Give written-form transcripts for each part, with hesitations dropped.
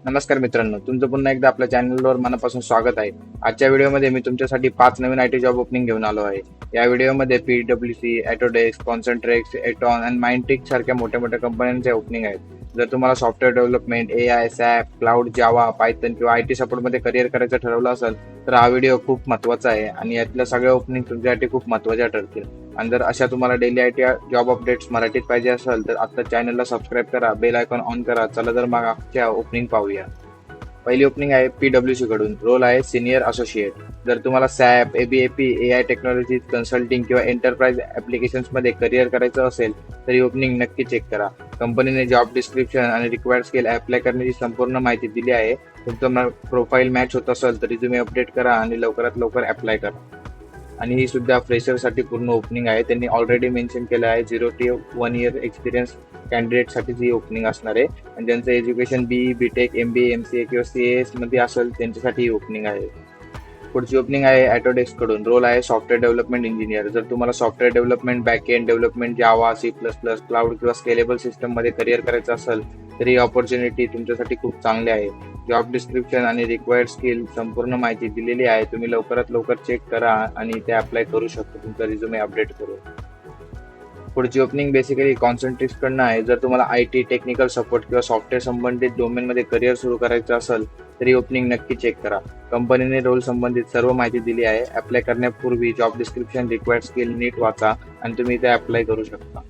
नमस्कार मित्रांनो, तुमचं पुन्हा एकदा आपल्या चॅनलवर मनापासून स्वागत आहे. आजच्या व्हिडिओमध्ये मी तुमच्यासाठी 5 नवीन आयटी जॉब ओपनिंग घेऊन आलो आहे. या व्हिडिओमध्ये पीडब्ल्यूसी, ऑटोडेस्क, कॉन्सन्ट्रेक्स, एटॉन आणि माइंडटेक सारख्या मोठ्या मोठ्या कंपन्यांचे ओपनिंग आहेत. जर तुम्हाला software development, AI, SAP, cloud, Java, Python किंवा आयटी सपोर्टमध्ये करिअर करायचं ठरवलं असेल तर हा व्हिडिओ खूप महत्त्वाचा आहे आणि यातल्या सगळ्या ओपनिंग तुमच्यासाठी खूप महत्त्वाच्या ठरतील. आणि जर अशा तुम्हाला डेली आयटी जॉब अपडेट्स मराठीत पाहिजे असेल तर आता चॅनलला सबस्क्राईब करा, बेल आयकॉन ऑन करा. चला तर मग आजच्या ओपनिंग पाहूया. पहिली ओपनिंग आहे पीडब्ल्यूसी कडून. रोल आहे सिनियर असोसिएट. जर तुम्हाला सॅप, एबीएपी, एआय टेक्नॉलॉजी, कन्सल्टिंग किंवा एंटरप्राइज ऍप्लिकेशन्स मध्ये करिअर करायचं असेल तर ही ओपनिंग नक्की चेक करा. कंपनीने जॉब डिस्क्रिप्शन आणि रिक्वायर्ड स्किल अप्लाय करण्याची संपूर्ण माहिती दिली आहे. तुमचं प्रोफाईल मॅच होत असेल तर तुम्ही अपडेट करा आणि लवकरात लवकर अप्लाय करा. आणि ही सुद्धा फ्रेशरसाठी पूर्ण ओपनिंग आहे. त्यांनी ऑलरेडी मेन्शन केलं आहे 0 to 1 इयर एक्सपिरियन्स कॅन्डिडेटसाठीच ही ओपनिंग असणार आहे. आणि ज्यांचं education BE, BTech, MBA, MCA किंवा सीएस मध्ये असेल त्यांच्यासाठी ही ओपनिंग आहे. पुढची ओपनिंग आहे ऑटोडेस्क कडून. रोल आहे सॉफ्टवेअर डेव्हलपमेंट इंजिनियर. जर तुम्हाला सॉफ्टवेअर डेव्हलपमेंट, बॅकएंड डेव्हलपमेंट, जावा, C++, क्लाउड किंवा स्केलेबल सिस्टम मध्ये करिअर करायचं असेल तर ही ऑपॉर्च्युनिटी तुमच्यासाठी खूप चांगली आहे. जॉब डिस्क्रिप्शन आणि रिक्वायर्ड स्किल संपूर्ण माहिती दिलेली आहे. तुम्ही लवकरात लवकर चेक करा आणि ते अप्लाय करू शकता तुमचा रिझ्युमे अपडेट करून. पुढची ओपनिंग बेसिकली कॉन्सन्ट्रेक्स कडनं आहे. जर तुम्हाला आयटी, टेक्निकल सपोर्ट किंवा सॉफ्टवेअर संबंधित डोमेनमध्ये करिअर सुरू करायचं असेल तर ही ओपनिंग नक्की चेक करा. कंपनीने रोल संबंधित सर्व माहिती दिली आहे. अप्लाय करण्यापूर्वी जॉब डिस्क्रिप्शन, रिक्वायर्ड स्किल नीट वाचा आणि तुम्ही ते अप्लाय करू शकता.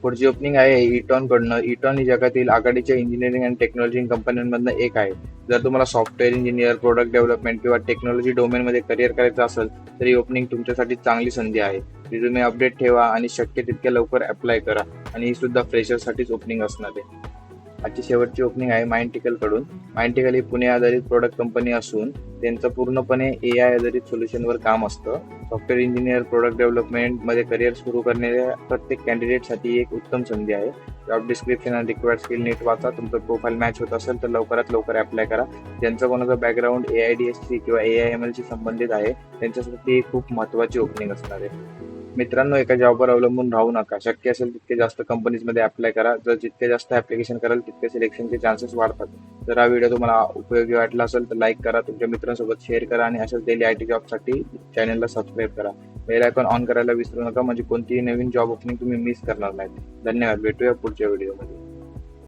पुढची ओपनिंग आहे इटॉन कडनं. इटॉन ही जगातील आघाडीच्या इंजिनिअरिंग आणि टेक्नॉलॉजी कंपन्यांमधनं एक आहे. जर तुम्हाला सॉफ्टवेअर इंजिनियर, प्रोडक्ट डेव्हलपमेंट किंवा टेक्नॉलॉजी डोमेनमध्ये करिअर करायचं असेल तर ही ओपनिंग तुमच्यासाठी चांगली संधी आहे. रिझ्युमे अपडेट ठेवा आणि शक्य तितक्या लवकर अप्लाय करा. आणि ही सुद्धा फ्रेशरसाठीच ओपनिंग असणार आहे. आजची शेवटची ओपनिंग आहे माइंडटिकल कडून. माइंडटिकल ही पुणे आधारित प्रोडक्ट कंपनी असून त्यांचं पूर्णपणे एआय आधारित सोल्युशनवर काम असतं. सॉफ्टवेअर इंजिनियर, प्रोडक्ट डेव्हलपमेंट मध्ये करिअर सुरू करणाऱ्या प्रत्येक कॅन्डिडेटसाठी एक उत्तम संधी आहे. जॉब डिस्क्रिप्शन आणि रिक्वायर्ड स्किल नीट वाचा. तुमचं प्रोफाईल मॅच होत असेल तर लवकरात लवकर अप्लाय करा. ज्यांचं कोणाचं बॅकग्राऊंड एआयडीएससी किंवा एआयएमएल शी संबंधित आहे त्यांच्यासाठी खूप महत्त्वाची ओपनिंग असणार आहे. मित्रांनो, एका जॉबवर अवलंबून राहू नका. शक्य असेल तितके जास्त कंपनीजमध्ये अप्लाय करा. जर जितके जास्त ऍप्लिकेशन कराल तितके सिलेक्शनचे चान्सेस वाढतात. जर हा व्हिडिओ तुम्हाला उपयोगी वाटला असेल तर लाईक करा, तुमच्या मित्रांसोबत शेअर करा आणि अशाच डेली आयटी जॉबसाठी चॅनलला सबस्क्राईब करा. बेल आयकॉन ऑन करायला विसरू नका म्हणजे कोणतीही नवीन जॉब ओपनिंग तुम्ही मिस करणार नाहीत. धन्यवाद. भेटूया पुढच्या व्हिडिओमध्ये.